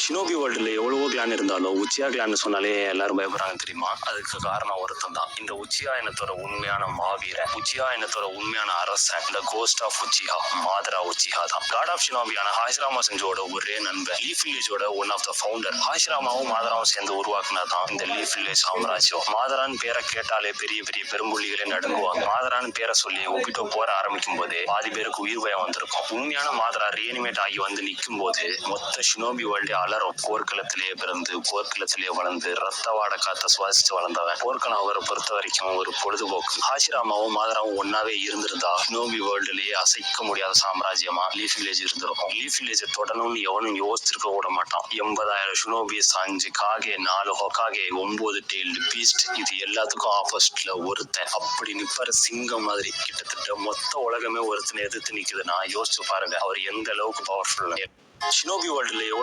Shinobi வேர்ல்டுல எவ்வளவோ clan இருந்தாலும் உச்சியா clan சொன்னாலே எல்லாரும் பயப்படுறாங்க தெரியுமா? அதுக்கு காரணம் ஒருத்தன் தான். இந்த உச்சியா இனத்தோட உண்மையான மாவீரன், உச்சியா இனத்தோட உண்மையான அரசன், இந்த கோஸ்ட் ஆஃப் உச்சிஹா, மாதரா உச்சிஹா தான். காட் ஆஃப் ஷினோபியான ஹாஷிராமா செஞ்சோட ஒரே நண்பர், லீஃப் வில்லேஜோட ஒன் ஆஃப் த ஃபவுண்டர். ஹாஷிராமாவும் மாதராவும் சேர்ந்து உருவாக்குனதான் இந்த லீஃப் வில்லேஜ் சாம்ராஜ்யம். மாதரான் பேரை கேட்டாலே பெரிய பெரிய பெரும்புள்ளிகளே நடுங்குவாங்க. மாதரான் பேரை சொல்லி ஒப்பிட்டு போற ஆரம்பிக்கும் போது பாதி பேருக்கு உயிர் பயம் வந்திருக்கும். உண்மையான மாதரா ரீஅனிமேட் ஆகி வந்து நிற்கும் போது மொத்த ஷினோபி வேர்ல்டே அலரும். போர்க்களத்திலேயே பிறந்து போர்க்களத்திலேயே வளர்ந்து ரத்த வாட காத்த சுவாசிச்சு வளர்ந்தவன். போர்க்களம் அவரை பொறுத்த வரைக்கும் ஒரு பொழுதுபோக்கு. ஹாஷிராமாவும் மாதராவும் ஒன்னாவே இருந்திருந்தா ஷினோபி வேர்ல்டுலயே அசைக்க முடியாத சாம்ராஜ்யமா லீஃப் வில்லேஜ் இருந்திருக்கும். லீஃப் வில்லேஜை தொடணும்னு எவனும் யோசிச்சிருக்க விட மாட்டான். 80,000 ஷினோபிஸ், 5 காகே, 4 ஹொகாகே, 9 டெய்ல்டு பீஸ்ட், இது எல்லாத்துக்கும் ஆப்போசிட்ல ஒருத்தன். அப்படி நிப்பாரு சிங்கம் மாதிரி. கிட்டத்தட்ட மொத்த உலகமே ஒருத்தனை எதிர்த்து நிக்குதுன்னா யோசிச்சு பாருங்க அவர் எந்த அளவுக்கு பவர்ஃபுல். ஷினோபி வேர்ல்டுல எவ்வளவு